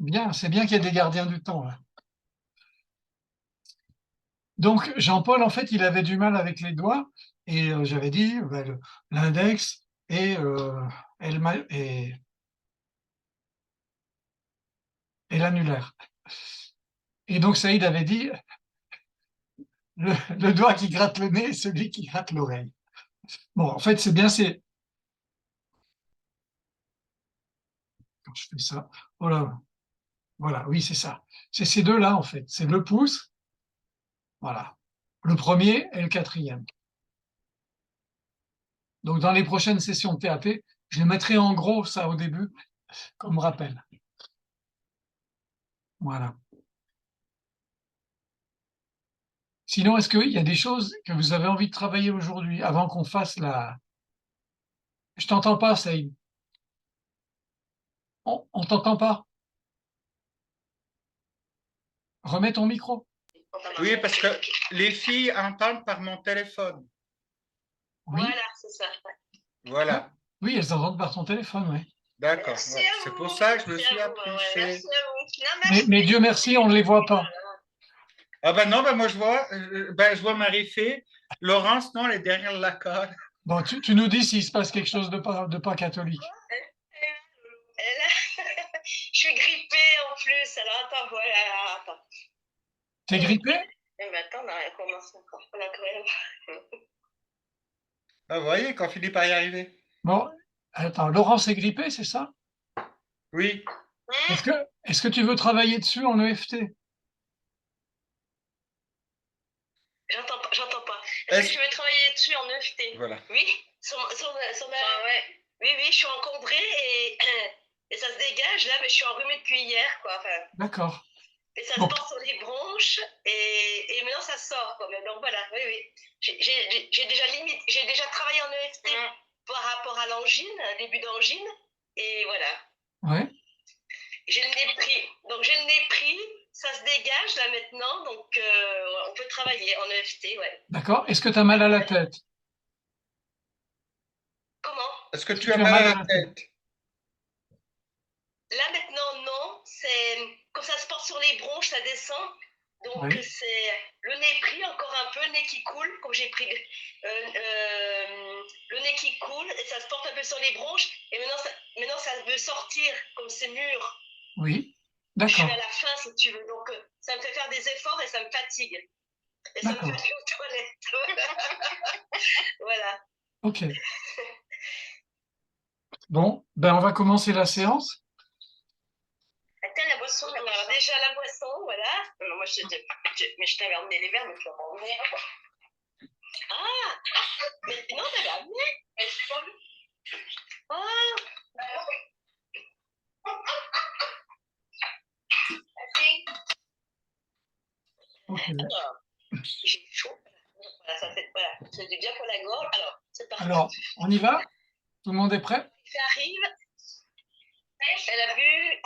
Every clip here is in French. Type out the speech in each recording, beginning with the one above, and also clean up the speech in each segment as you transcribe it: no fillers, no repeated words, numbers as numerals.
Bien, c'est bien qu'il y ait des gardiens du temps, là. Donc, Jean-Paul, en fait, il avait du mal avec les doigts, et j'avais dit ben, l'index et, et l'annulaire. Et donc, Saïd avait dit le doigt qui gratte le nez, celui qui gratte l'oreille. Bon, en fait, c'est bien, c'est quand je fais ça. Voilà, voilà, oui, c'est ça. C'est ces deux-là, en fait. C'est le pouce, voilà, le premier et le quatrième. Donc, dans les prochaines sessions de TAP, je les mettrai en gros, ça, au début, comme rappel. Voilà. Sinon, est-ce qu'il y a des choses que vous avez envie de travailler aujourd'hui, avant qu'on fasse la... Je t'entends pas, Saïd. On t'entend pas. Remets ton micro. Oui, parce que les filles entendent par mon téléphone. Oui. Voilà, c'est ça. Voilà. Oui, elles entendent par ton téléphone, oui. D'accord. Ouais. C'est pour ça que je me suis approché. Merci à vous. Mais Dieu merci, on ne les voit pas. Ah ben non, ben moi je vois Marie-Fée. Laurence, non, elle est derrière la corde. Bon, tu nous dis s'il se passe quelque chose de pas catholique. Je suis grippée en plus, alors attends, voilà, attends. T'es grippé? Mais attends, on commence encore. Ah, vous voyez, quand Philippe va y arriver. Bon, attends, Laurence est grippée, c'est ça? Oui. Est-ce que tu veux travailler dessus en EFT? J'entends pas. Est-ce que tu veux travailler dessus en EFT? Voilà. Oui, ouais. Oui, je suis encombrée et ça se dégage là, mais je suis enrhumée depuis hier, quoi. Enfin, D'accord. et ça se porte sur les bronches et maintenant ça sort, quoi. Donc voilà, oui. J'ai déjà travaillé en EFT par rapport à l'angine, début d'angine, et voilà. Ouais. J'ai le nez pris. Donc j'ai le nez pris, ça se dégage là maintenant, donc on peut travailler en EFT, ouais. D'accord. Est-ce que tu as mal à la tête? Comment? Est-ce que Est-ce que tu as mal à la tête? Là maintenant, non. C'est comme ça se porte sur les bronches, ça descend. Donc Oui. c'est le nez pris, encore un peu, le nez qui coule, comme j'ai pris le nez qui coule, et ça se porte un peu sur les bronches. Et maintenant ça veut sortir, comme c'est mûr. Oui. Je suis D'accord. à la fin, si tu veux. Donc ça me fait faire des efforts et ça me fatigue. Et ça me fait aller aux toilettes. Voilà. Ok. Bon, ben on va commencer la séance. Attends, la boisson. Alors déjà la boisson, voilà. Non, moi mais je t'avais emmené les verres, mais tu vas m'en emmener. Ah, mais non, t'avais amené. Mais je l'ai pas vu. Ah. Ok. Alors, j'ai chaud. Voilà, c'est du bien pour la gorge. Alors, c'est parti. Alors, on y va? Tout le monde est prêt? Ça arrive. Elle a bu.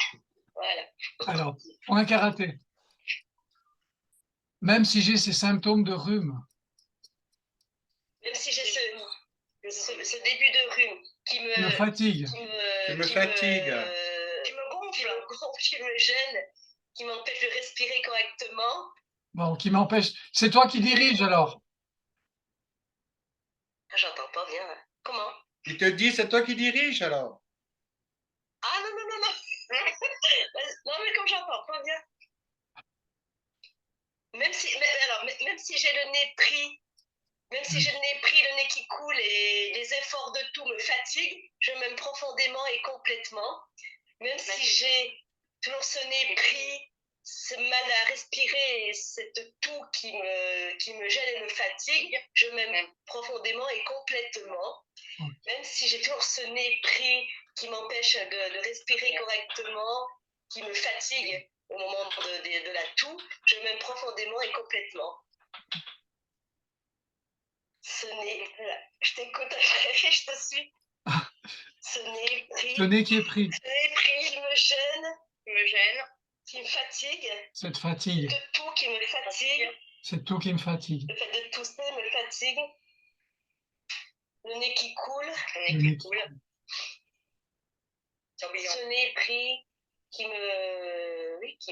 Voilà. Alors, point karaté. Même si j'ai ces symptômes de rhume, Même si j'ai ce début de rhume qui me fatigue, qui me fatigue, qui me gonfle, qui me gêne, qui m'empêche de respirer correctement. bon, qui m'empêche. C'est toi qui dirige alors. J'entends pas bien. Comment? il te dit, c'est toi qui dirige alors. Ah non. Non, mais comme j'entends pas bien. Même si j'ai le nez pris, le nez qui coule et les efforts de tout me fatiguent, je m'aime profondément et complètement. Même si j'ai toujours ce nez pris, ce mal à respirer et cette toux qui me gêne et me fatigue, je m'aime profondément et complètement. Même si j'ai toujours ce nez pris qui m'empêche de respirer correctement, qui me fatigue au moment de la toux, je m'aime profondément et complètement. Ce nez, je t'écoute, je te suis. Ce nez pris. Ce nez qui est pris. Ce nez pris, il me gêne. Qui me fatigue. Cette fatigue. De tout qui me fatigue. C'est tout qui me fatigue. Le fait de tousser me fatigue. Le nez qui coule. Le nez qui coule. Ce nez pris.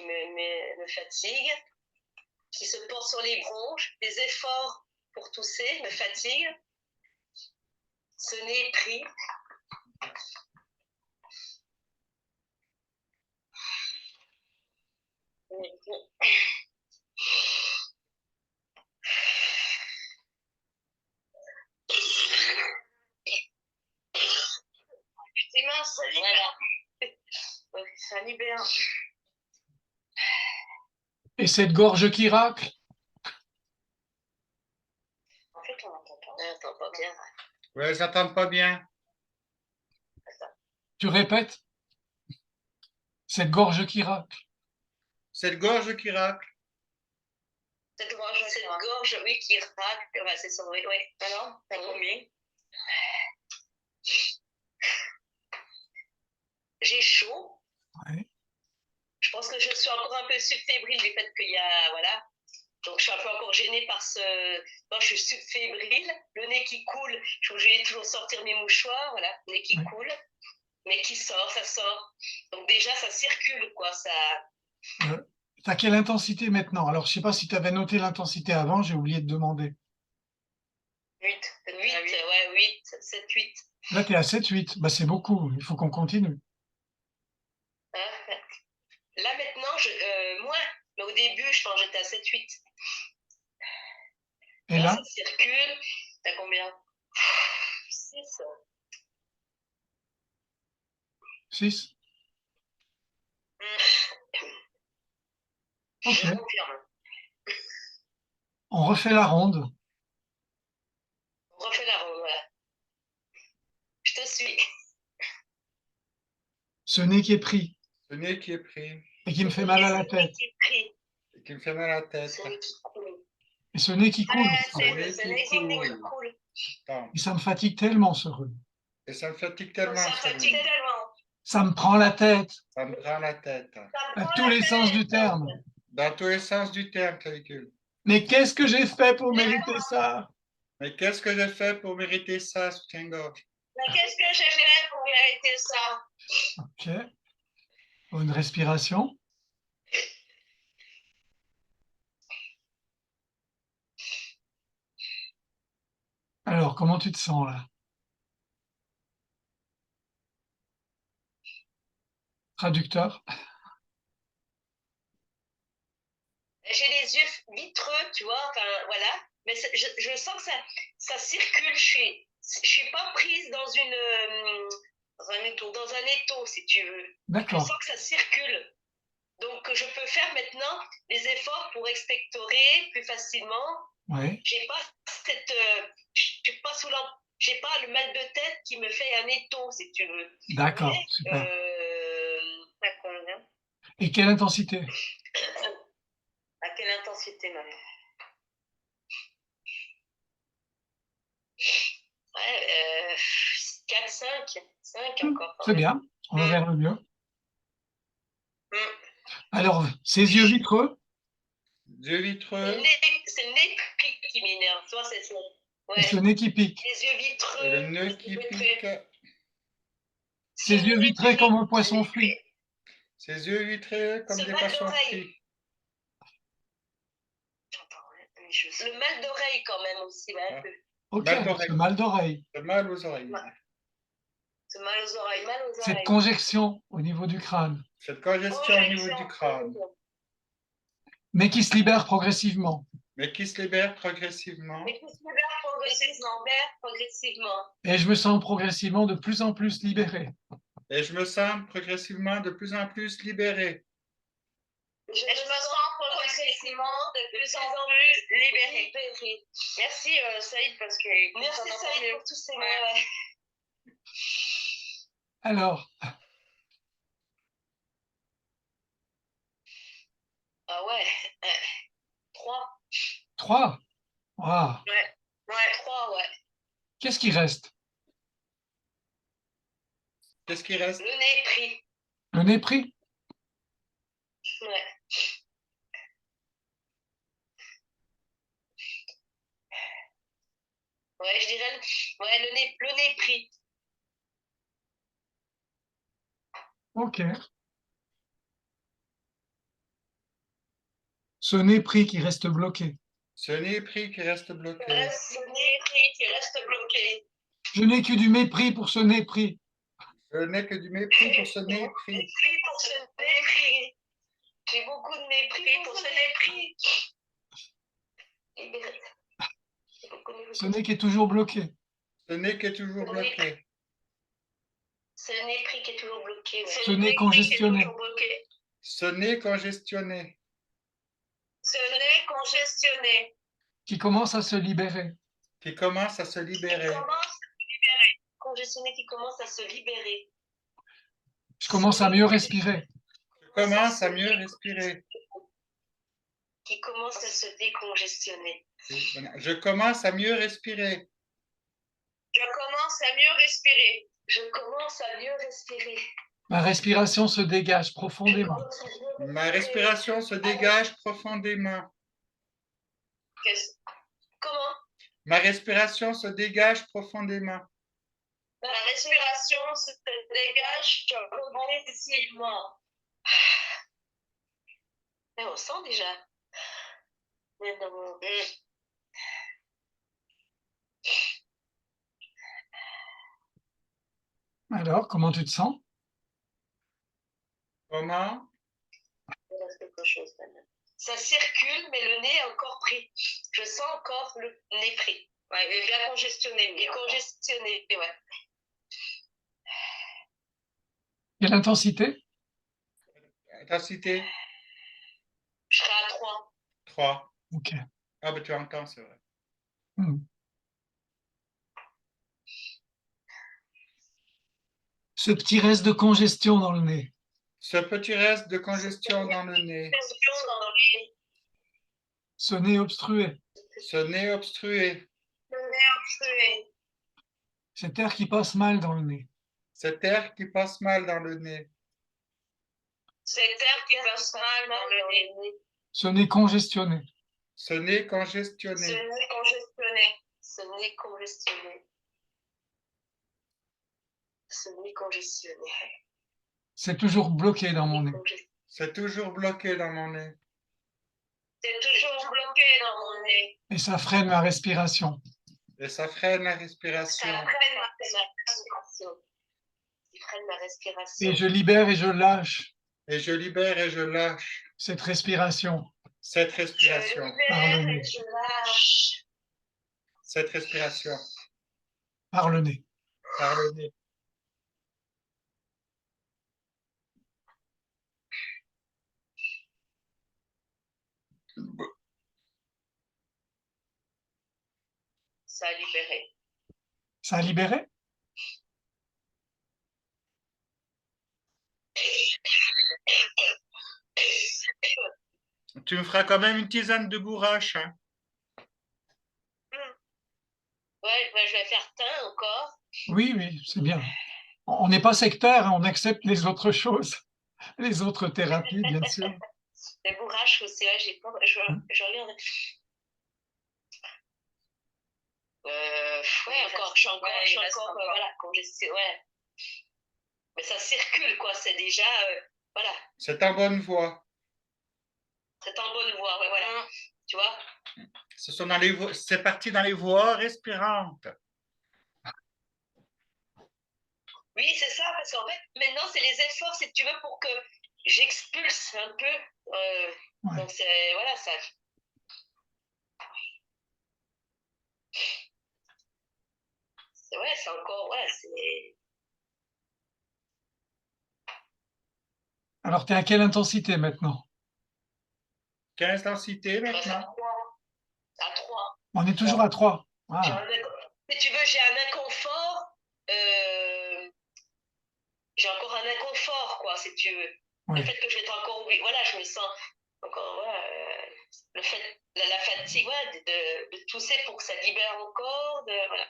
me fatigue, qui se porte sur les bronches, des efforts pour tousser me fatiguent, ce nez pris. C'est mince, ça libère. Voilà. Ça libère. Et cette gorge qui racle? En fait, on n'entend pas. On n'entend pas bien. Ouais, j'entends pas bien. Tu répètes? Cette gorge qui racle. Cette gorge qui racle. Cette gorge, oui, qui racle. Ouais, c'est ça, oui. Alors, t'as combien? J'ai chaud. Ouais. Je pense que je suis encore un peu subfébrile du fait qu'il y a, voilà. Donc, je suis un peu encore gênée par ce... Non, je suis subfébrile, le nez qui coule. Je suis obligée de toujours sortir mes mouchoirs, voilà, le nez qui coule, mais qui sort, ça sort. Donc, déjà, ça circule, quoi, ça... T'as quelle intensité maintenant? Alors, je sais pas si tu avais noté l'intensité avant, j'ai oublié de demander. 8, ouais, 8, 7, 8. Là, tu es à 7-8. Bah, c'est beaucoup, il faut qu'on continue. Là, maintenant, moins. Mais au début, je pense que j'étais à 7, 8. Et là? Ça circule. T'as combien? 6. 6? Ok. Je confirme. On refait la ronde. On refait la ronde, voilà. Je te suis. Ce nez qui est pris Ce nez qui est pris. et qui me fait mal à la tête. Et qui me fait mal à la tête. Ce nez qui coule. Et ce nez qui coule. Ce nez qui coule. Attends. Et ça me fatigue tellement, ce rhume. Et ça me fatigue tellement. Ça fatigue tellement. Ça me prend la tête. Ça me prend la tête. À tous les sens du terme. Dans tous les sens du terme, Clavicule. Mais qu'est-ce que j'ai fait pour mériter ça? Mais qu'est-ce que j'ai fait pour mériter ça, soutien-gorge? Mais qu'est-ce que j'ai fait pour mériter ça? Ok. Une respiration. Alors, comment tu te sens là? Traducteur. J'ai les yeux vitreux, tu vois, enfin voilà. Mais je sens que ça circule. Je suis pas prise dans dans un étau, si tu veux. D'accord. Je sens que ça circule. Donc, je peux faire maintenant des efforts pour expectorer plus facilement. Oui. J'ai pas j'ai pas le mal de tête qui me fait un étau, si tu veux. D'accord, super. À combien? Et quelle intensité? À quelle intensité, maman? Ouais, 4, 5. 5 encore. C'est bien, on va vers le mieux. Mm. Alors, ces yeux vitreux. Yeux vitreux. C'est le nez qui m'énerve. Toi, c'est ça. Ouais. Et ce nez qui pique. Les yeux vitreux. Et le nez qui pique. Ces yeux vitrés comme un poisson frit. Ses yeux vitrés comme des poissons frits. Le mal d'oreille quand même aussi. Ouais, Ok, ce mal d'oreille. Le mal aux oreilles. Ce mal aux oreilles, mal aux oreilles. Cette congestion au niveau du crâne. Cette congestion au niveau du crâne. Mais qui se libère progressivement. Mais qui se libère progressivement. Mais qui se libère progressivement. Et je me sens progressivement de plus en plus libéré. Et je me sens progressivement de plus en plus libéré. Je me sens progressivement de plus en plus libéré. Merci Saïd parce que... Merci Saïd pour tous ces mots. Alors. Ah ouais. 3. 3. Wow. Ouais, 3, ouais. Qu'est-ce qui reste? Qu'est-ce qui reste? Le nez pris. Le nez pris? Ouais. Ouais, je dirais le nez pris. Ok. Ce nez pris qui reste bloqué. Ce nez pris qui reste bloqué. Ce nez pris qui reste bloqué. Je n'ai que du mépris pour ce nez pris. Je n'ai que du mépris pour ce nez pris. Mépris pour ce mépris. J'ai beaucoup de mépris pour ce mépris. Libéré. Ce nez qui est toujours bloqué. Ce nez qui est toujours bloqué. Ce nez pris qui est toujours bloqué. Ouais. Ce nez congestionné. Ce nez congestionné. Ce nez congestionné. Qui commence à se libérer. Qui commence à se libérer. Congestionné qui commence à se libérer. Je commence à mieux respirer. Je commence à mieux respirer. Qui commence à se décongestionner. Je commence à mieux respirer. Je commence à mieux respirer. Je commence à mieux respirer. Ma respiration se dégage profondément. Ma respiration se dégage profondément. Comment? Ma respiration se dégage profondément. Ma respiration se dégage progressivement. Mais on sent déjà. Mais non. Alors, comment tu te sens? Comment? Ça circule, mais le nez est encore pris. Je sens encore le nez pris. Ouais, il est bien congestionné. Il est congestionné, ouais. Quelle intensité? Intensité? Je serai à 3. 3. Ok. Ah, ben tu entends, c'est vrai. Ce petit reste de congestion dans le nez. Ce petit reste de congestion dans le nez. Ce nez obstrué. Ce nez obstrué. Cet air qui passe mal dans le nez. Cet air qui passe mal dans le nez. Cet air qui passe mal dans le nez. Ce nez congestionné. Ce nez congestionné. Ce nez congestionné. Ce nez congestionné. Ce nez congestionné. C'est toujours bloqué dans mon nez. C'est toujours bloqué dans mon nez. C'est toujours bloqué dans mon nez. Et ça freine ma respiration. Et ça freine la respiration. Ça freine ma respiration. Il freine ma respiration. Et je libère et je lâche Et je libère et je lâche cette respiration cette respiration. par le nez. Je lâche. Cette respiration Par le nez. par le nez. Ça a libéré. Ça a libéré? Tu me feras quand même une tisane de bourrache. Hein? Ouais, je vais faire teint encore. Oui, oui, c'est bien. On n'est pas sectaire, hein, on accepte les autres choses, les autres thérapies, bien sûr. Les bourraches aussi, ouais, j'ai pas. Je regarde. Ouais, encore, je suis encore, voilà, congestion, ouais. Mais ça circule, quoi, c'est déjà, voilà. C'est en bonne voie. C'est en bonne voie, ouais, voilà. Tu vois? C'est parti dans les voies respirantes. Oui, c'est ça, parce qu'en fait, maintenant, c'est les efforts, si tu veux, pour que j'expulse un peu. Ouais. Donc, c'est, voilà, ça. Ouais, c'est encore, ouais, c'est. Alors, tu es à quelle intensité maintenant? Quelle intensité maintenant? À 3. On est toujours à 3. Ah. Si tu veux, j'ai un inconfort. J'ai encore un inconfort, quoi, si tu veux. Oui. Le fait que je vais être encore oublié, voilà, je me sens encore, ouais, le fait, la fatigue, ouais, de tousser pour que ça libère encore, voilà.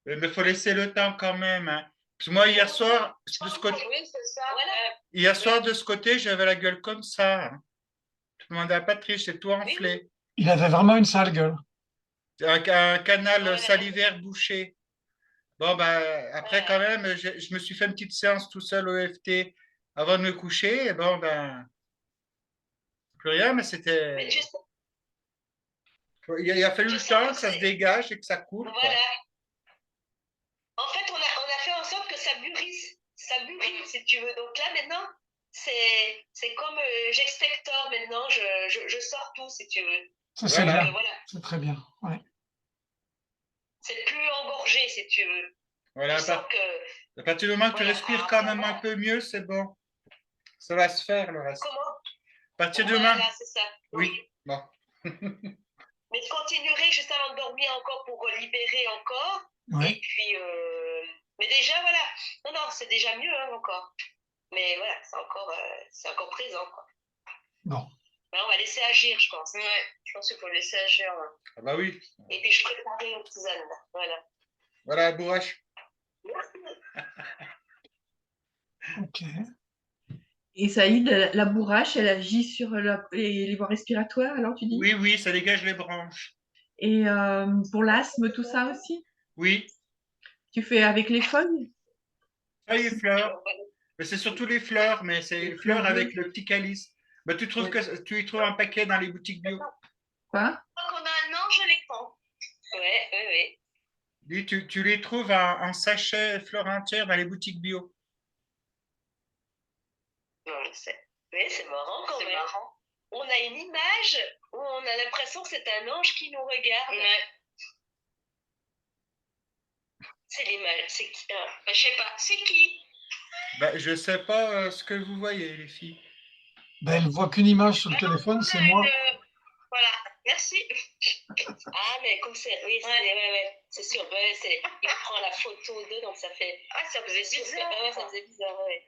Mais il faut laisser le temps quand même. Hein. Parce que moi, hier soir, de ce côté, Oui, c'est ça. Voilà. hier soir, de ce côté, j'avais la gueule comme ça. Hein. Je demandais à Patrice, c'est tout enflé. Il avait vraiment une sale gueule. Un canal salivaire bouché. Bon, ben, après, quand même, je me suis fait une petite séance tout seul au EFT avant de me coucher. Et bon, ben, Plus rien, mais Mais c'était. tu sais, Il a fallu je le sais temps que que ça se c'est. dégage et que ça coule, quoi. Voilà. En fait, on a fait en sorte que ça mûrisse. Ça mûrit, si tu veux. Donc là, maintenant, c'est comme j'expectore maintenant. Je sors tout, si tu veux. Ça, c'est Voilà. bien. Voilà. C'est très bien. Ouais. C'est plus engorgé, si tu veux. Voilà, Je sens que. à partir du moment que tu Voilà. respires Ah, quand ça même va. un peu mieux, c'est bon. Ça va se faire, le reste. Comment? À partir du moment. Voilà, c'est ça. Oui, bon. Mais je continuerai juste avant de dormir encore pour libérer encore. Ouais. Et puis, mais déjà, voilà. Non, non, c'est déjà mieux hein, encore. Mais voilà, c'est encore présent. Quoi. Bon. Ben, on va laisser agir, je pense. Ouais, je pense qu'il faut laisser agir. Ouais. Ah bah oui. Et puis, je préparais une tisane. Là. Voilà. Voilà, bourrache. Merci. Ok. Et Saïd, la bourrache, elle agit sur les voies respiratoires, alors tu dis? Oui, oui, ça dégage les branches. Et pour l'asthme, tout ça aussi? Oui, Tu fais avec les feuilles? feuilles et fleurs. Mais c'est surtout les fleurs, mais c'est Les les fleurs fleurs, oui. avec le petit calice. Bah, tu y trouves un paquet dans les boutiques bio. Quoi? Quand on a un an, je les prends. Ouais, oui, oui. Dis, tu les trouves en sachet fleurs entières dans les boutiques bio. Oui, c'est marrant quand même. Marrant. On a une image où on a l'impression que c'est un ange qui nous regarde. Ouais. C'est l'image. C'est qui je sais pas. C'est qui? Bah, je ne sais pas ce que vous voyez, les filles. Ben, elle ne voit qu'une image sur le téléphone, c'est moi. Voilà, merci. Ah, mais comme c'est. Oui, c'est sûr. Ouais, il prend la photo d'eux, donc ça fait. Ah, ça faisait bizarre. Ouais, ça faisait bizarre, ouais.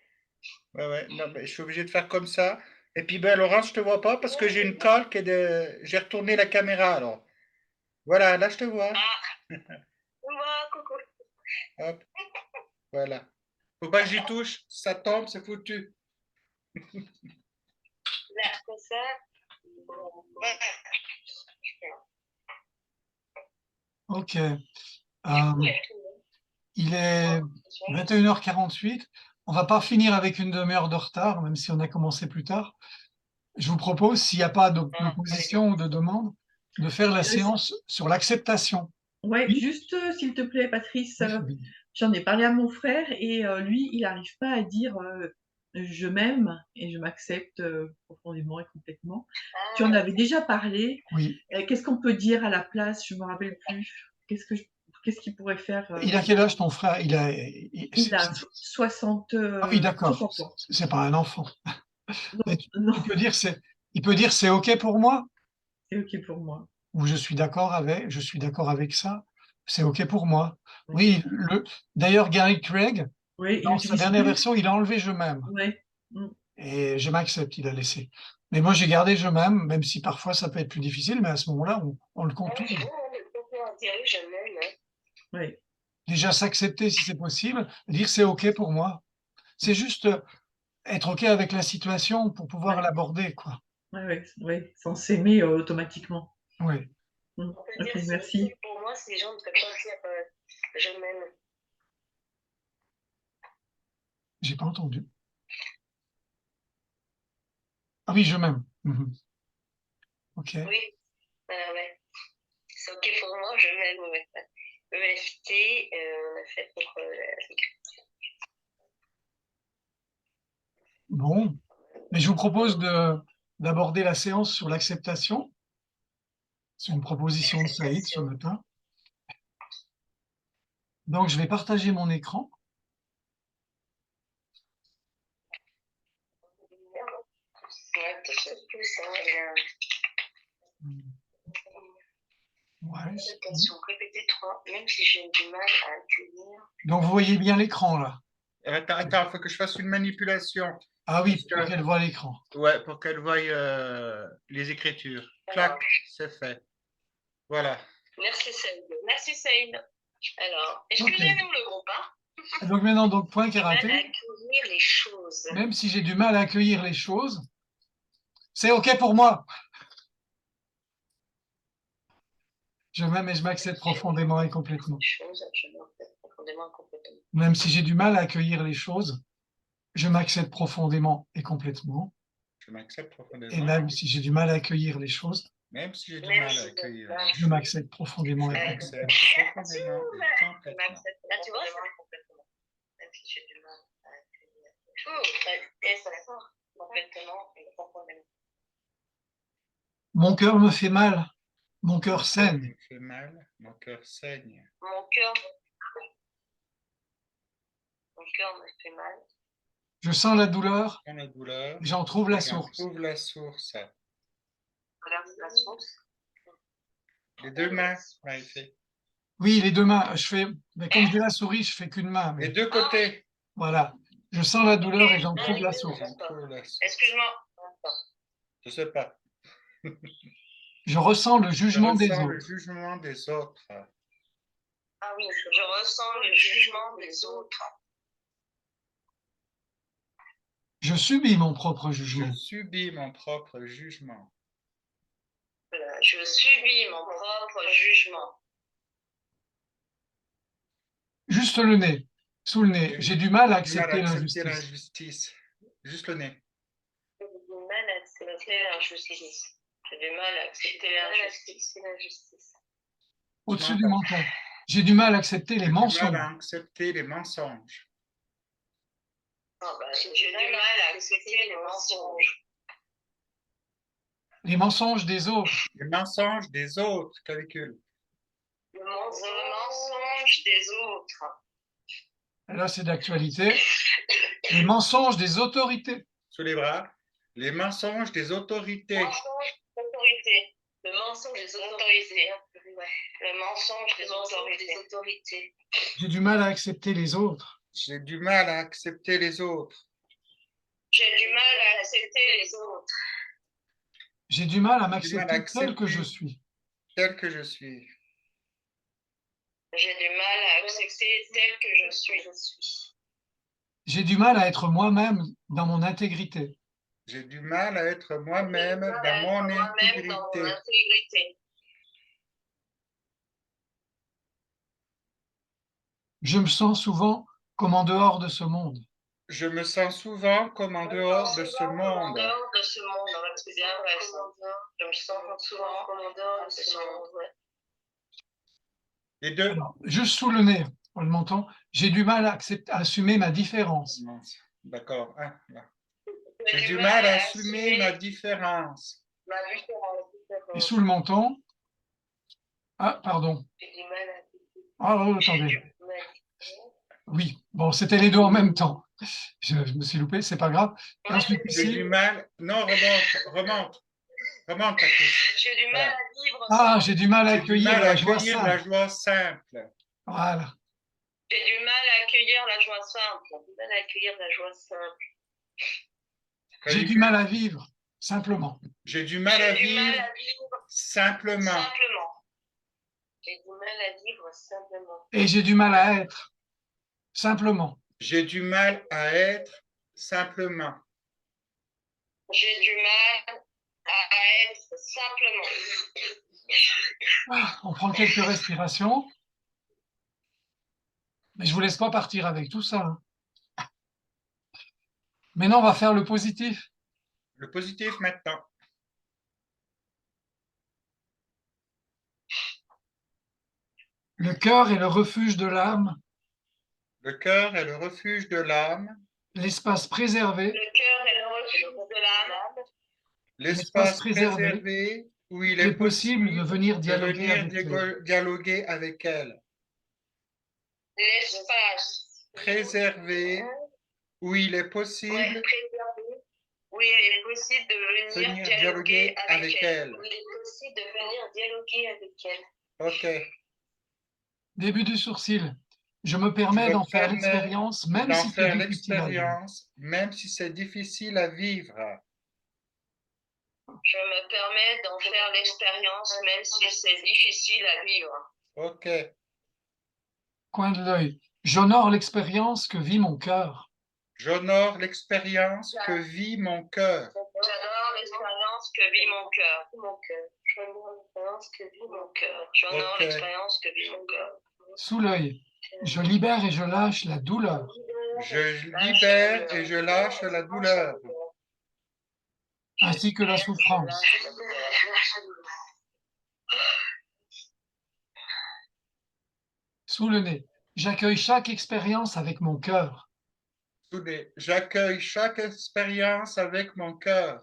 Ouais, non, mais je suis obligé de faire comme ça. Et puis, ben, Laurence, je te vois pas parce que j'ai une calque et j'ai retourné la caméra, alors. Voilà, là, je te vois. Ah, moi, coucou. Hop, voilà. Faut pas que j'y touche, ça tombe, c'est foutu. Là, comme ça. Ouais. Ok. Il est 21h48. On va pas finir avec une demi-heure de retard, même si on a commencé plus tard. Je vous propose, s'il n'y a pas d'opposition ou de demande, de faire la séance sur l'acceptation. Ouais, Oui. juste s'il te plaît, Patrice, Oui. j'en ai parlé à mon frère et lui, il n'arrive pas à dire je m'aime et je m'accepte profondément et complètement. Tu en avais déjà parlé. Oui. Qu'est-ce qu'on peut dire à la place? Je me rappelle plus. Qu'est-ce qu'il pourrait faire? Il a quel âge ton frère? Il a 60. Ah oui, d'accord. 60 ans. C'est pas un enfant. Non, non, Il peut dire c'est OK pour moi, c'est OK pour moi. ou je suis d'accord avec ça. C'est OK pour moi. Oui. Oui, d'ailleurs, Gary Craig, Oui, il dans sa utilise dernière plus. version, il a enlevé je m'aime. Ouais. Et je m'accepte, il a laissé. Mais moi, j'ai gardé je m'aime, même si parfois ça peut être plus difficile, mais à ce moment-là, on le contourne. Je m'aime. Oui. Déjà s'accepter si c'est possible, dire c'est OK pour moi. C'est juste être OK avec la situation pour pouvoir Ouais. l'aborder, quoi. Oui, sans s'aimer automatiquement. Oui. On peut dire Ok, c'est merci. OK pour moi, si les gens ne peuvent pas dire je m'aime. J'ai pas entendu. Ah oui, je m'aime. Mhm. OK. Oui, ouais. C'est OK pour moi, je m'aime. Ouais. EFT, on a fait pour Bon. Mais je vous propose d'aborder la séance sur l'acceptation. C'est une proposition de Saïd ce matin. Donc, je vais partager mon écran. Ouais, tout ça. Ouais. Attention, répétez 3, même si j'ai du mal à accueillir. Donc, vous voyez bien l'écran, là. Attends, il faut que je fasse une manipulation. Ah oui, pour qu'elle voit l'écran. Ouais, pour qu'elle voie les écritures. Clac, c'est fait. Voilà. Merci Saïd. Merci Saïd. Alors, excusez-nous le groupe, hein. Donc maintenant, point karaté. Accueillir les choses. Même si j'ai du mal à accueillir les choses, c'est OK pour moi. Je m'aime et je m'accepte profondément et complètement. Même si j'ai du mal à accueillir les choses, je m'accepte profondément et complètement. Je m'accepte Et profondément. même si j'ai du mal à accueillir les choses, Même si j'ai du mal à accueillir les je choses, m'accepte profondément je et m'accepte profondément et complètement. Là, tu vois, complètement. Même si j'ai du mal à accueillir. Et ça sort complètement et profondément. mon cœur me fait mal, mon cœur Me saigne. fait mal, mon cœur saigne. Mon cœur me fait mal. Je sens la douleur, Dans la douleur, j'en trouve la j'en source. trouve la source. La source. Les deux mains, Maïfé. Oui, les deux mains, mais comme j'ai la souris, je fais qu'une main. Les Mais deux côtés. voilà, je sens la douleur et j'en trouve la source. J'en trouve la source. Excuse-moi. Je sais pas. Je ressens le Je jugement des ressens le autres. jugement des autres. Ah oui, je ressens le jugement des autres. Je subis mon propre Je jugement. subis mon propre jugement. Je subis mon propre jugement. Juste le nez, sous le nez. J'ai du mal à J'ai du mal à accepter accepter l'injustice. l'injustice. Juste le nez. J'ai du mal à accepter l'injustice. J'ai du mal à accepter l'injustice. Au-dessus du menton. J'ai du mal à accepter les J'ai du mal mensonges. à accepter les mensonges. J'ai du mal à accepter les mensonges. Les mensonges des autres. Les mensonges des autres, calcul. Le mensonge des autres. Et là, c'est d'actualité. Les mensonges des autorités. Sous les bras. Les mensonges des autorités. Le mensonge des autorités. Le mensonge des autorités. J'ai du mal à accepter les autres. J'ai du mal à accepter les autres. J'ai du mal à accepter les autres. J'ai du mal à J'ai du mal à m'accepter tel que accepter je suis. Tel que je suis. J'ai du mal à accepter tel que je suis. J'ai du mal à être moi-même dans mon intégrité. J'ai du mal à être moi-même dans mon intégrité. Je me sens souvent comme en dehors de ce monde. Je me sens souvent comme en dehors de ce monde. C'est bien vrai, ça. Je me sens souvent comme en dehors de ce monde. Les deux. Alors, juste sous le nez, on le menton, j'ai du mal à assumer ma différence. D'accord. Ah, là. J'ai du mal à assumer ma différence. Et sous le menton, ah, pardon. Oh, attendez. Oui, bon, c'était les deux en même temps. Je me suis loupé, c'est pas grave. Ensuite, J'ai du mal. Non, remonte, Patrice. J'ai du mal à vivre. Ah, j'ai du mal à J'ai du accueillir mal à la joie accueillir la simple. joie simple. Voilà. J'ai du mal à accueillir la joie simple. J'ai du mal à accueillir la joie simple. J'ai du mal à vivre, simplement. J'ai du mal à vivre simplement. J'ai du mal à vivre simplement. Et j'ai du mal à être, simplement. J'ai du mal à être simplement. J'ai du mal à être simplement. Ah, on prend quelques respirations. Mais je vous laisse pas partir avec tout ça. Hein. Maintenant, on va faire le positif. Le positif maintenant. Le cœur est le refuge de l'âme. Le cœur est le refuge de l'âme. L'espace préservé. Le cœur est le refuge de l'âme. L'espace préservé où il est possible de venir dialoguer avec elle. L'espace préservé où il est possible de venir dialoguer avec elle. elle. Il est possible de venir dialoguer avec elle. Ok. Début du sourcil. Je me permets d'en faire l'expérience, même si c'est difficile à vivre. Même si c'est difficile à vivre. Je me permets d'en faire l'expérience, même si c'est difficile à vivre. Ok. Coin de l'œil. J'honore l'expérience que vit mon cœur. J'honore l'expérience que vit mon cœur. J'adore l'expérience que vit mon cœur. J'honore l'expérience que vit mon cœur. J'honore l'expérience que vit mon cœur. Sous l'œil. Je libère et je lâche la douleur. Je libère et je lâche la douleur. ainsi que la souffrance. Sous le nez. J'accueille chaque expérience avec mon cœur. J'accueille chaque expérience avec mon cœur.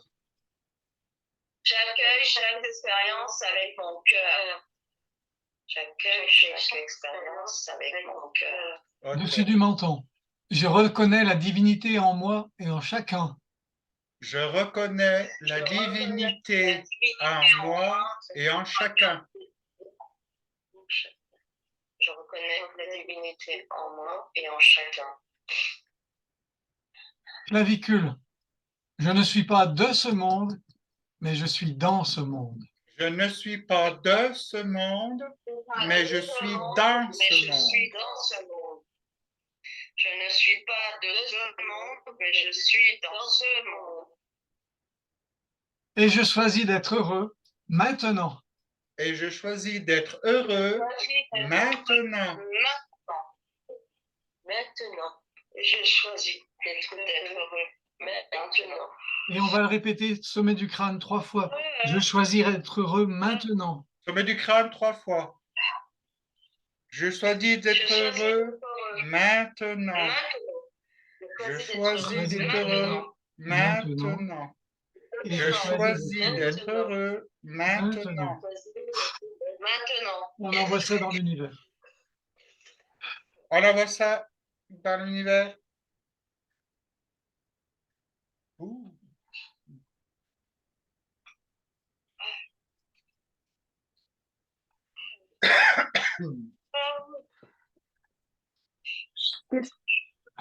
J'accueille chaque expérience avec mon cœur. J'accueille chaque expérience avec mon cœur. Ok. Dessus du menton. Je reconnais la divinité en moi et en chacun. Je reconnais la divinité en moi et en chacun. Je reconnais la divinité en moi et en chacun. Clavicule. Je ne suis pas de ce monde, mais je suis dans ce monde. Je ne suis pas de ce monde, mais je suis dans ce monde. Je ne suis pas de ce monde, mais je suis dans ce monde. Et je choisis d'être heureux maintenant. Et je choisis d'être heureux maintenant. Maintenant. Je choisis d'être heureux maintenant. Et on va le répéter, sommet du crâne 3 fois. Je choisis d'être heureux maintenant. Sommet du crâne 3 fois. Je choisis d'être heureux maintenant. Je choisis d'être heureux maintenant. Je choisis d'être heureux maintenant. Maintenant. On envoie ça dans l'univers. On envoie ça dans l'univers. Ouh.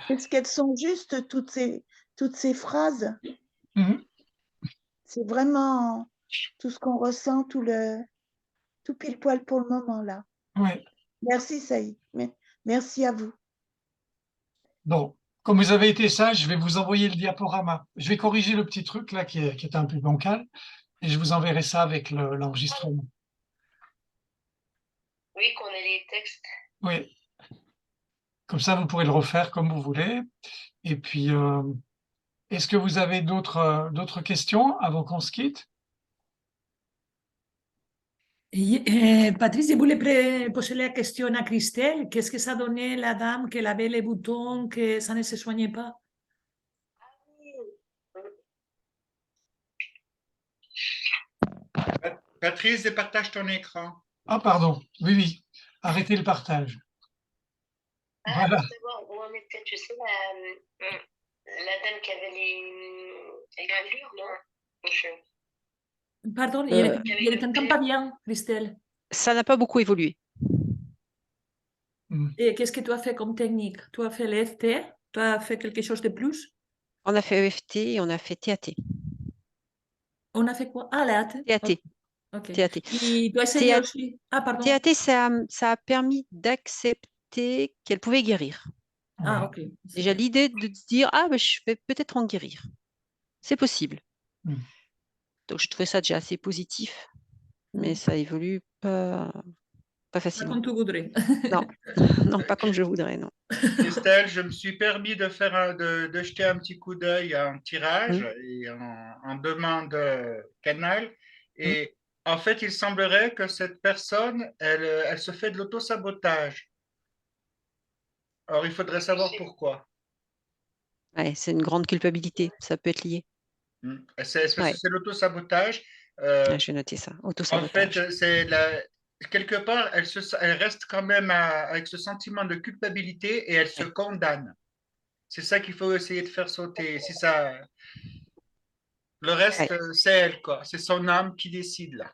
Est-ce qu'elles sont justes, toutes ces phrases? Mhm. C'est vraiment tout ce qu'on ressent, tout pile poil pour le moment là. Oui. Merci Saïd. Merci à vous. Bon, comme vous avez été sage, je vais vous envoyer le diaporama. Je vais corriger le petit truc là qui est un peu bancal et je vous enverrai ça avec l'enregistrement. Oui, qu'on ait les textes. Oui. Comme ça, vous pourrez le refaire comme vous voulez. Et puis, est-ce que vous avez d'autres questions avant qu'on se quitte? Patrice, je voulais poser la question à Christelle. Qu'est-ce que ça donnait la dame qu'elle avait les boutons, que ça ne se soignait pas? Patrice, départage ton écran. Ah, pardon. Oui, oui. Arrêtez le partage. Ah, Voilà. c'est bon. Où on était, tu sais, la dame qui avait les gravures, non? Pardon, je ne t'entends pas bien, Christelle. Ça n'a pas beaucoup évolué. Et qu'est-ce que tu as fait comme technique? Tu as fait l'EFT? Tu as fait quelque chose de plus? On a fait EFT et on a fait TAT. On a fait quoi? Ah, l'EAT. TAT. Ok. TAT. Et tu as essayé aussi? Ah, pardon. TAT, ça a permis d'accepter qu'elle pouvait guérir. Ah, ok. Déjà, l'idée de se dire, ah, ben, je vais peut-être en guérir. C'est possible. Donc, je trouvais ça déjà assez positif, mais ça évolue pas facilement. Pas comme tu voudrais. Non. Non, pas comme je voudrais, non. Christelle, je me suis permis de jeter un petit coup d'œil en tirage et en demande canal. Et en fait, il semblerait que cette personne, elle se fait de l'autosabotage. Alors, il faudrait savoir pourquoi. Ouais, c'est une grande culpabilité. Ça peut être lié. C'est l'autosabotage. Je vais noter ça. Autosabotage. En fait, quelque part, elle reste quand même avec ce sentiment de culpabilité et elle se condamne. C'est ça qu'il faut essayer de faire sauter. Si ça... Le reste, c'est elle, quoi. C'est son âme qui décide, là.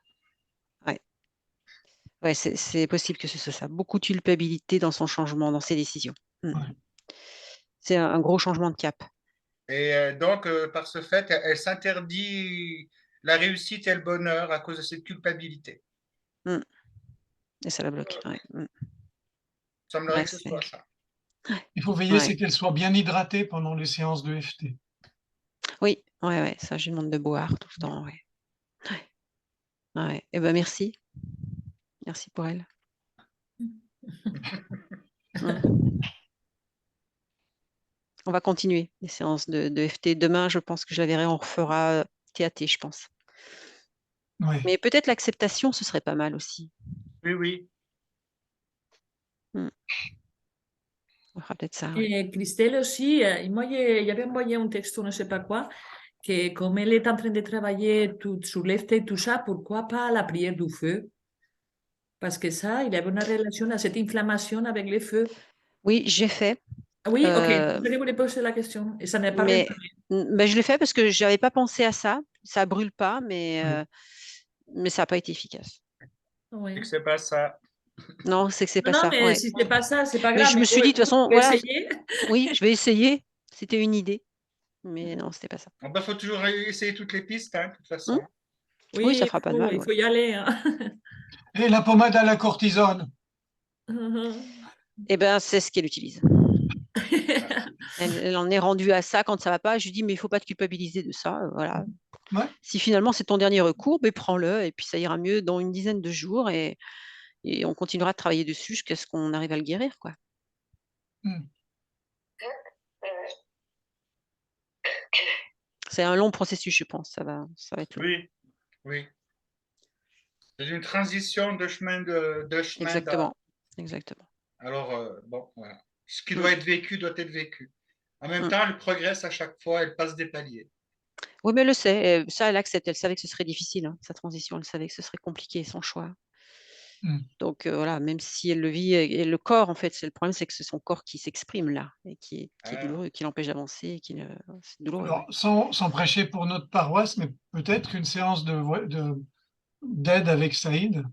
Ouais, c'est possible que ce soit ça. Beaucoup de culpabilité dans son changement, dans ses décisions. C'est un gros changement de cap. Et donc, par ce fait, elle s'interdit la réussite et le bonheur à cause de cette culpabilité. Et ça la bloque. Il semblerait que ce soit ça. Il faut veiller, c'est qu'elle soit bien hydratée pendant les séances de FT. Oui, ça, je lui demande de boire tout le temps. Eh ben, merci. Merci pour elle. On va continuer les séances de FT. Demain, je pense que je la verrai. On refera TAT, je pense. Oui. Mais peut-être l'acceptation, ce serait pas mal aussi. Oui, oui. On fera peut-être ça. Ouais. Et Christelle aussi, moi, j'avais envoyé un texte, je ne sais pas quoi, que comme elle est en train de travailler sur l'EFT et tout ça, pourquoi pas la prière du feu? Parce que ça, il y avait une relation à cette inflammation avec le feu. Oui, j'ai fait. Oui, ok, je voulais poser la question. Et ça n'est pas Mais, résolu. je l'ai fait parce que je n'avais pas pensé à ça. Ça brûle pas, mais ça n'a pas été efficace. Oui. C'est que c'est pas ça. Non, c'est que c'est pas Non, ça. mais Ouais. si c'est pas ça, c'est pas Mais grave. je me suis dit, de toute façon, je vais voilà. essayer. Oui, je vais essayer. C'était une idée. Mais non, c'était pas ça. Il faut toujours essayer toutes les pistes, hein, de toute façon. Oui, ça fera pas de mal. Il faut y aller. Hein. Et la pommade à la cortisone? Eh ben, c'est ce qu'elle utilise. Elle en est rendue à ça quand ça va pas. Je lui dis, mais il faut pas te culpabiliser de ça. Voilà. Ouais. Si finalement c'est ton dernier recours, ben, prends-le et puis ça ira mieux dans une dizaine de jours et on continuera de travailler dessus jusqu'à ce qu'on arrive à le guérir, quoi. C'est un long processus, je pense. Ça va être long. Oui, oui. C'est une transition de chemin Exactement. Exactement. Alors, bon, voilà. Ce qui doit être vécu doit être vécu. En même temps, elle progresse à chaque fois, elle passe des paliers. Oui, mais elle le sait. Ça, elle accepte. Elle savait que ce serait difficile, hein, sa transition. Elle savait que ce serait compliqué, son choix. Donc voilà, même si elle le vit, et le corps, en fait, c'est le problème, c'est que c'est son corps qui s'exprime là, et qui est douloureux, qui l'empêche d'avancer, c'est douloureux. Alors, sans prêcher pour notre paroisse, mais peut-être qu'une séance d'aide avec Saïd,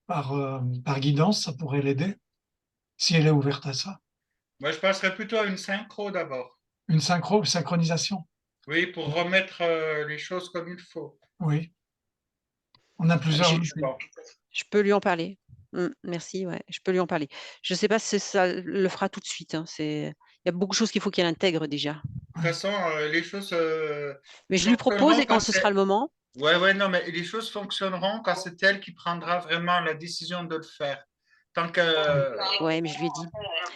par guidance, ça pourrait l'aider, si elle est ouverte à ça. Moi, je passerais plutôt à une synchro d'abord. Une synchronisation. Oui, pour remettre les choses comme il faut. Oui. On a plusieurs outils. Je peux lui en parler. Merci, ouais, je peux lui en parler. Je ne sais pas si ça le fera tout de suite. Hein. Il y a beaucoup de choses qu'il faut qu'elle intègre déjà. De toute façon, les choses. Mais je lui propose et quand ce sera le moment. Ouais, non, mais les choses fonctionneront quand c'est elle qui prendra vraiment la décision de le faire. Tant que. Ouais, mais je lui ai dit.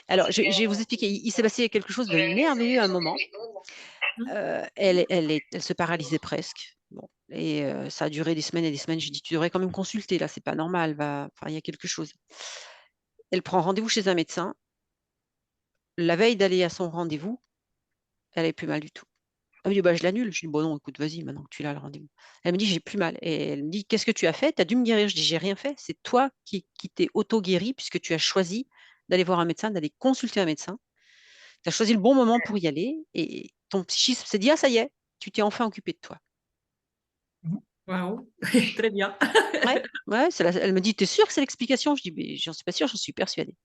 Alors, je vais vous expliquer. Il s'est passé quelque chose de merveilleux à un moment. Elle se paralysait presque. Bon. Et ça a duré des semaines et des semaines. J'ai dit, tu devrais quand même consulter, là, c'est pas normal. Enfin, il y a quelque chose. Elle prend rendez-vous chez un médecin. La veille d'aller à son rendez-vous, elle n'avait plus mal du tout. Elle me dit, bah, je l'annule. Je dis, bon, non, écoute, vas-y, maintenant que tu l'as le rendez-vous. Elle me dit, j'ai plus mal. Et elle me dit, qu'est-ce que tu as fait? Tu as dû me guérir. Je dis, j'ai rien fait. C'est toi qui t'es auto-guéri puisque tu as choisi d'aller voir un médecin, d'aller consulter un médecin. Tu as choisi le bon moment pour y aller et ton psychisme s'est dit, ah, ça y est, tu t'es enfin occupé de toi. Waouh, très bien. Ouais, elle me dit, t'es sûre que c'est l'explication? Je dis, mais j'en suis pas sûre, j'en suis persuadée.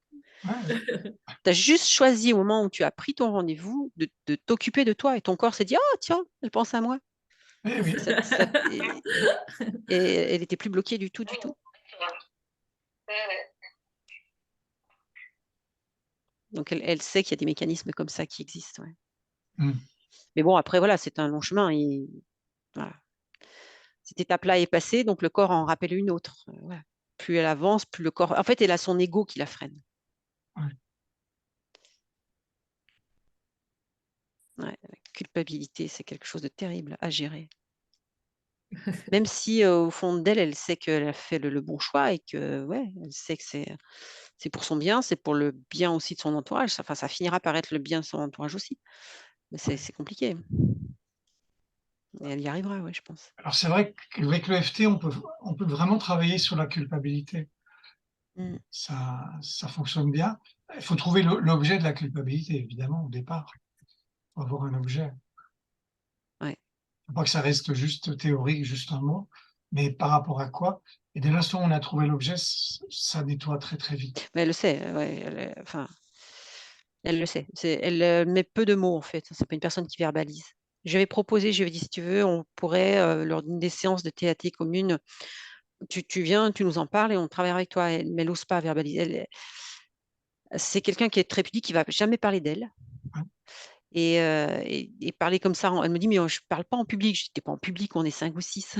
Tu as juste choisi au moment où tu as pris ton rendez-vous de t'occuper de toi et ton corps s'est dit, oh tiens, elle pense à moi. Oui. Et elle était plus bloquée du tout. Donc elle sait qu'il y a des mécanismes comme ça qui existent. Ouais. Mais bon, après, voilà, c'est un long chemin. Voilà. Cette étape-là est passée, donc le corps en rappelle une autre. Voilà. Plus elle avance, plus le corps. En fait, elle a son ego qui la freine. Ouais, la culpabilité, c'est quelque chose de terrible à gérer. Même si au fond d'elle, elle sait qu'elle a fait le bon choix et que elle sait que c'est pour son bien, c'est pour le bien aussi de son entourage. Enfin, ça finira par être le bien de son entourage aussi. Mais c'est compliqué. Et elle y arrivera, ouais, je pense. Alors c'est vrai qu'avec l'EFT, on peut vraiment travailler sur la culpabilité. Ça fonctionne bien. Il faut trouver l'objet de la culpabilité, évidemment, au départ. Il faut avoir un objet. Ouais. Il ne faut pas que ça reste juste théorique, juste un mot, mais par rapport à quoi? Et dès l'instant où on a trouvé l'objet, ça nettoie très très vite. Mais elle le sait, elle le sait. Elle met peu de mots en fait. C'est pas une personne qui verbalise. Je vais proposer, je lui ai dit, si tu veux, on pourrait, lors d'une des séances de TAT commune, tu viens, tu nous en parles et on travaille avec toi. Mais elle n'ose pas verbaliser. C'est quelqu'un qui est très pudique, qui ne va jamais parler d'elle. Et parler comme ça, elle me dit, mais je ne parle pas en public. Je dis, t'es pas en public, on est 5 ou 6.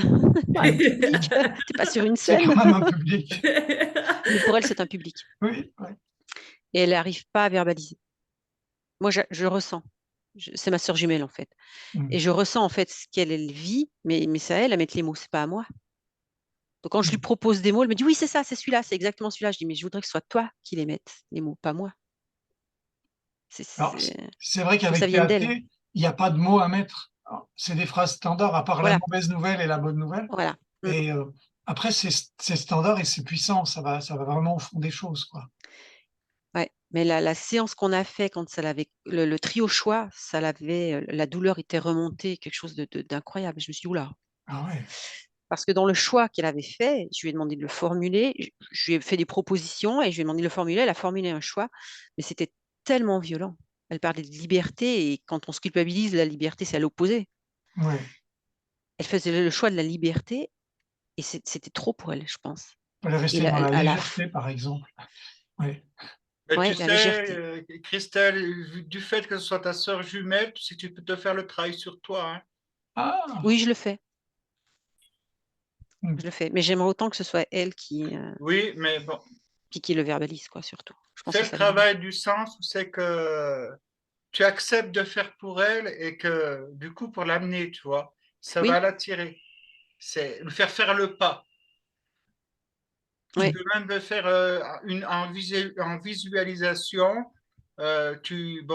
Pas en public, tu n'es pas sur une scène. C'est quand même un public. Mais pour elle, c'est un public. Oui. Et elle n'arrive pas à verbaliser. Moi, je ressens. C'est ma sœur jumelle, en fait. Mm. Et je ressens, en fait, ce qu'elle elle vit, mais c'est à elle à mettre les mots, c'est pas à moi. Donc, quand je lui Mm. propose des mots, elle me dit, oui, c'est ça, c'est celui-là, c'est exactement celui-là. Je dis, mais je voudrais que ce soit toi qui les mettes, les mots, pas moi. Alors, Il c'est vrai faut que ça qu'avec vienne PAP, d'elle. il n'y a pas de mots à mettre. Alors, c'est des phrases standards, à part la Voilà, mauvaise nouvelle et la bonne nouvelle. voilà. Et après, c'est standard et c'est puissant. Ça va vraiment au fond des choses, quoi. Ouais. Mais la séance qu'on a fait quand ça l'avait, le trio choix, ça l'avait, la douleur était remontée, quelque chose d'incroyable. Je me suis dit, oula. Ah ouais. Parce que dans le choix qu'elle avait fait, je lui ai demandé de le formuler, je lui ai fait des propositions et je lui ai demandé de le formuler. Elle a formulé un choix, mais c'était tellement violent. Elle parlait de liberté et quand on se culpabilise, la liberté, c'est à l'opposé. Ouais. Elle faisait le choix de la liberté et c'était trop pour elle, je pense. Elle est restée Et dans la à la légèreté, par exemple. Ouais. Mais ouais, tu la sais, légèreté. Christelle, du fait que ce soit ta sœur jumelle, tu sais que tu peux te faire le travail sur toi, hein. Ah. Oui, je le fais. Mm. Je le fais. Mais j'aimerais autant que ce soit elle Oui, mais bon, qui le verbalise, quoi, surtout. Je pense fais que le ça vient. travail du sens où c'est que tu acceptes de faire pour elle et que du coup, pour l'amener, tu vois, ça va Oui, l'attirer. C'est lui faire le pas. Tu ouais. peux même le faire en visualisation. Tu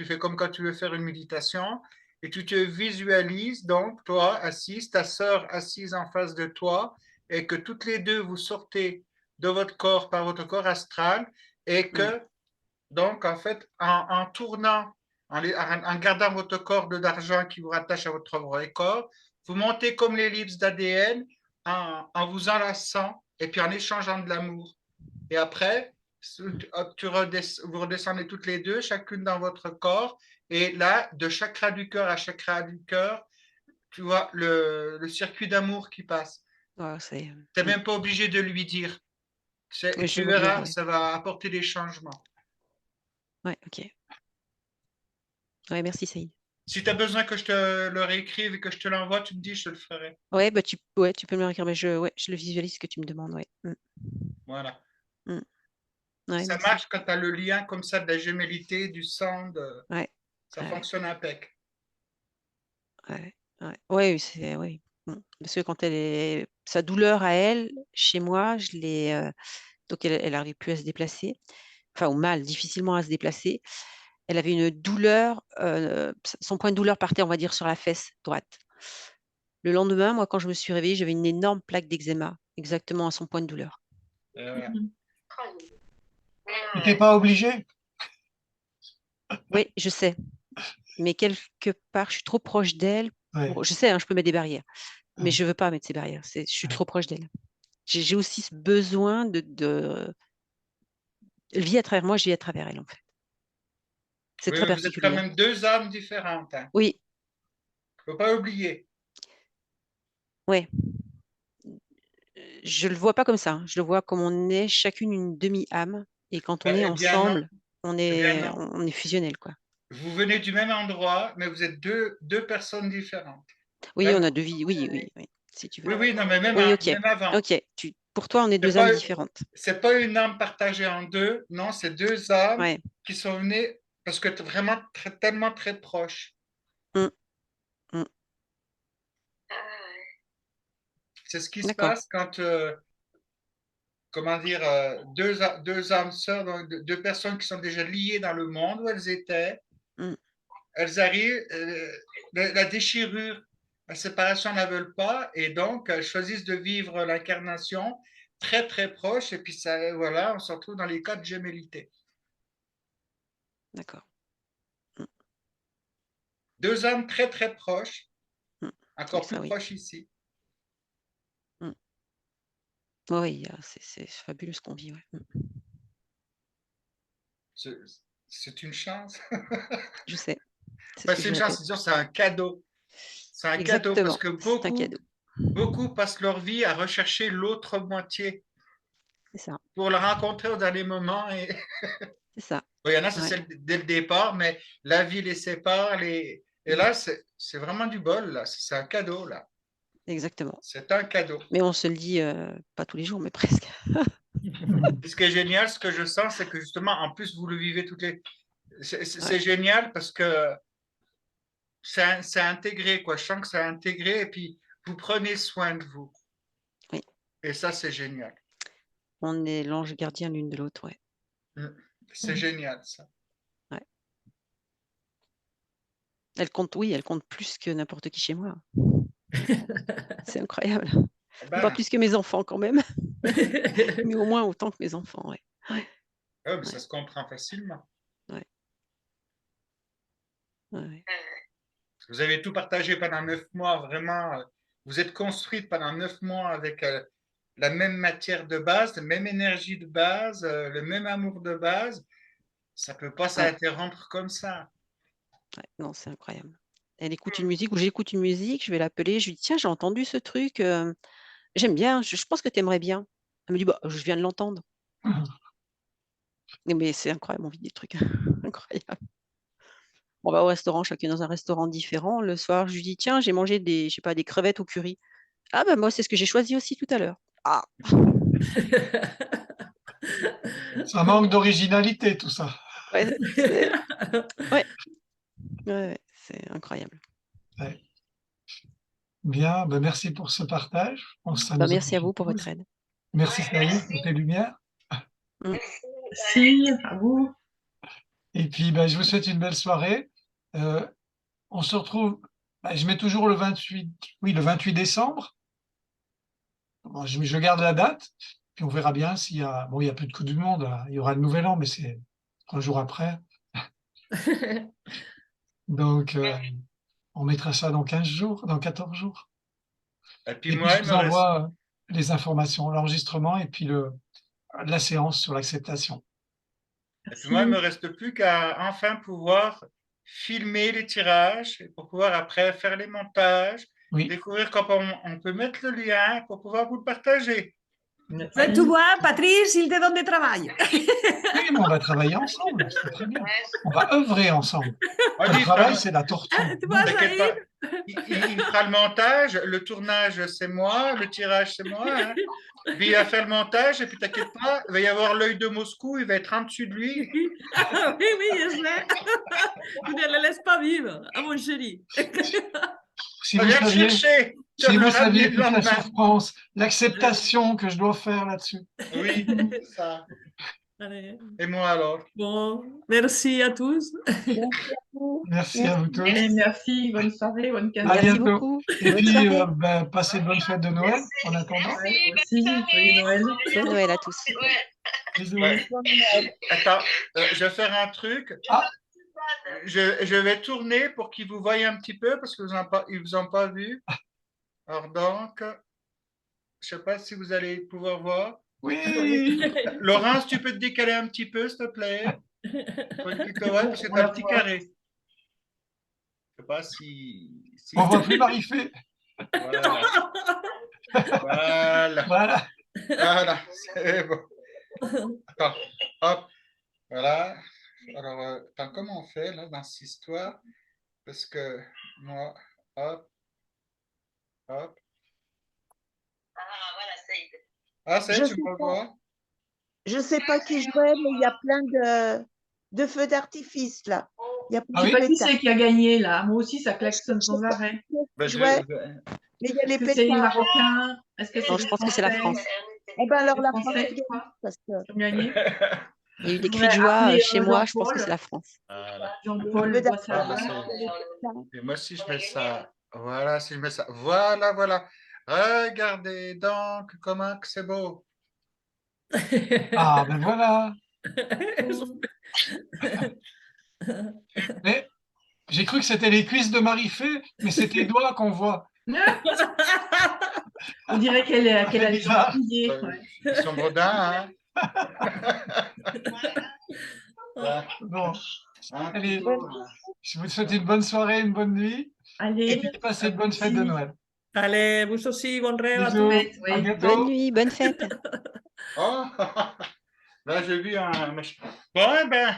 fais comme quand tu veux faire une méditation et tu te visualises, donc toi assise, ta sœur assise en face de toi et que toutes les deux vous sortez de votre corps par votre corps astral et que, donc en fait, en tournant, en gardant votre corde d'argent qui vous rattache à votre vrai corps, vous montez comme l'ellipse d'ADN en vous enlaçant et puis en échangeant de l'amour. Et après, vous redescendez toutes les deux, chacune dans votre corps. Et là, de chakra du cœur à chakra du cœur, tu vois le circuit d'amour qui passe. Ouais, Tu n'es même pas obligé de lui dire. oui, je Tu vois bien, verras, ouais. ça va apporter des changements. Ouais, ok. Ouais, merci, Saïd. Si tu as besoin que je te le réécrive et que je te l'envoie, tu me dis, je te le ferai. Ouais, bah tu peux me le réécrire, mais je le visualise ce que tu me demandes, ouais. Voilà. Ouais, Ça merci. marche quand tu as le lien comme ça de la gémellité, du sang, Ouais, ça ouais, fonctionne impec. ouais, ouais. Ouais, oui. Parce que quand sa douleur à elle, chez moi, donc elle n'arrivait plus à se déplacer, enfin, ou mal, difficilement à se déplacer. Elle avait une douleur, son point de douleur partait, on va dire, sur la fesse droite. Le lendemain, moi, quand je me suis réveillée, j'avais une énorme plaque d'eczéma, exactement à son point de douleur. Tu n'étais pas obligé? Oui, je sais, mais quelque part, je suis trop proche d'elle. Ouais. Je sais, hein, je peux mettre des barrières, mais Ouais. je ne veux pas mettre ces barrières. Je suis trop proche d'elle. J'ai aussi ce besoin Elle vit à travers moi, je vis à travers elle, en fait. C'est Oui, très mais vous êtes quand particulier. même deux âmes différentes. Hein. Oui, Faut pas oublier. ouais. Je le vois pas comme ça, hein. Je le vois comme on est chacune une demi-âme, et quand on est Eh bien non. ensemble, on Eh bien est, non. on est fusionnel, quoi. Vous venez du même endroit, mais vous êtes deux personnes différentes. Oui, on Vraiment. a deux vies. Oui, si tu veux. Oui, oui, non, mais Oui, ok. même avant. Ok. Pour toi, on est C'est deux âmes pas, différentes. c'est pas une âme partagée en deux, non, c'est deux âmes Ouais. qui sont venues parce que vraiment tellement très proches. Mm, mm. C'est ce qui se D'accord. passe quand, comment dire, deux âmes sœurs, donc deux personnes qui sont déjà liées dans le monde où elles étaient, Mm. elles arrivent, la déchirure, la séparation ne veulent pas, et donc elles choisissent de vivre l'incarnation très très proche, et puis ça, voilà, on se retrouve dans les cas de gémellité. D'accord. Deux âmes très très proches, Mm. encore Oui, plus ça, oui. proches ici. Oui, c'est fabuleux ce qu'on vit. Ouais. C'est une chance. Je sais. C'est Enfin, ce que c'est je une chance, répète. c'est un cadeau. C'est un cadeau parce Exactement. que C'est un cadeau. beaucoup passent leur vie à rechercher l'autre moitié C'est ça. pour la rencontrer au dernier moment. Et C'est ça. bon, il y en a, c'est Ouais. celle dès le départ, mais la vie les sépare. Et là, c'est vraiment du bol. Là. C'est un cadeau. Là. Exactement. C'est un cadeau. Mais on se le dit pas tous les jours, mais presque. Et ce qui est génial, ce que je sens, c'est que justement, en plus, vous le vivez toutes les. C'est génial parce que c'est intégré, quoi. Je sens que c'est intégré et puis vous prenez soin de vous. Oui. Et ça, c'est génial. On est l'ange gardien l'une de l'autre, ouais. C'est génial, ça. Ouais. Elle compte plus que n'importe qui chez moi. C'est incroyable. Pas plus que mes enfants quand même, mais au moins autant que mes enfants, ouais. Mais ça se comprend facilement. Ouais. Ouais. Vous avez tout partagé pendant 9 mois, vraiment. Vous êtes construite pendant 9 mois avec la même matière de base, la même énergie de base, le même amour de base. Ça ne peut pas s'interrompre comme ça. Ouais, non, c'est incroyable. Elle écoute une musique ou j'écoute une musique, je vais l'appeler, je lui dis tiens, j'ai entendu ce truc, j'aime bien, je pense que tu aimerais bien. Elle me dit bah, je viens de l'entendre. Mais c'est incroyable, on vit des trucs incroyables. On va au restaurant, chacun dans un restaurant différent. Le soir, je lui dis tiens, j'ai mangé des crevettes au curry. Ah bah moi, c'est ce que j'ai choisi aussi tout à l'heure. Ah. Ça manque d'originalité, tout ça. Ouais, c'est incroyable. Ouais. Bien, ben merci pour ce partage. Merci à vous pour votre aide. Merci Saïd pour tes lumières. Merci à vous. Et puis, ben, je vous souhaite une belle soirée. On se retrouve, je mets toujours le 28 décembre. Bon, je garde la date, puis on verra bien s'il y a... Bon, il n'y a plus de Coupe du Monde, là. Il y aura le Nouvel An, mais c'est 3 jours après. Donc, on mettra ça dans 15 jours, dans 14 jours. Et puis moi, je vous envoie les informations, l'enregistrement et puis la séance sur l'acceptation. Et puis moi, il ne me reste plus qu'à enfin pouvoir filmer les tirages pour pouvoir après faire les montages, découvrir comment on peut mettre le lien pour pouvoir vous le partager. Tu vois, Patrice, il te donne du travail. Oui, mais on va travailler ensemble, c'est très bien. On va œuvrer ensemble. Le travail, c'est la tortue. T'inquiète pas. Il fera le montage, le tournage, c'est moi, le tirage, c'est moi. Hein. Puis il va faire le montage, et puis t'inquiète pas, il va y avoir l'œil de Moscou, il va être en dessus de lui. Oui, je sais. Tu ne le laisses pas vivre, mon chéri. Si vous saviez toute la souffrance, l'acceptation que je dois faire là-dessus. Oui, ça. Allez. Et moi alors? Bon, merci à tous. Merci à vous tous. Et merci, bonne soirée, bonne quinzaine. À bientôt. Beaucoup. Et puis, passez de bonnes fêtes de Noël en attendant. Merci, joyeux Noël. Joyeux Noël à tous. Bisous. Attends, je vais faire un truc. Je vais tourner pour qu'ils vous voient un petit peu parce qu'ils ne vous ont pas vu. Alors donc, je ne sais pas si vous allez pouvoir voir. Oui. Laurence, tu peux te décaler un petit peu, s'il te plaît? Pour une pirouette, parce que tu as un petit carré. Je ne sais pas si... On ne voit plus Marie-Fé. Voilà. Voilà, c'est bon. Attends, hop, voilà. Alors, attends, comment on fait là dans cette histoire? Parce que moi, hop. Ah, voilà, Saïd. Ah, Saïd, tu me vois? Je ne sais pas qui jouait, mais il y a plein de feux d'artifice là. Je ne sais pas qui c'est qui a gagné là. Moi aussi, ça klaxonne sans arrêt. Mais il y a les pétards. C'est les Marocains? Non, je pense que c'est la France. Eh bien, alors la France a gagné. Il y a eu des cris de joie chez moi, je pense que c'est la France. Jean-Paul, et moi, si je mets ça, voilà, si je mets ça, voilà. Regardez donc comment que c'est beau. Ah, ben voilà. Mais j'ai cru que c'était les cuisses de Marie-Fé, mais c'est tes doigts qu'on voit. On dirait qu'elle a les gens pliés. Ils sont brodins, hein. Bon. Allez, je vous souhaite une bonne soirée, une bonne nuit. Allez. Et puis passez une bonne fête de Noël. Allez, vous aussi, bon rêve à Bisous. tous. À bientôt. Bonne nuit, bonne fête. Oh, là j'ai vu un... Bon, eh ben...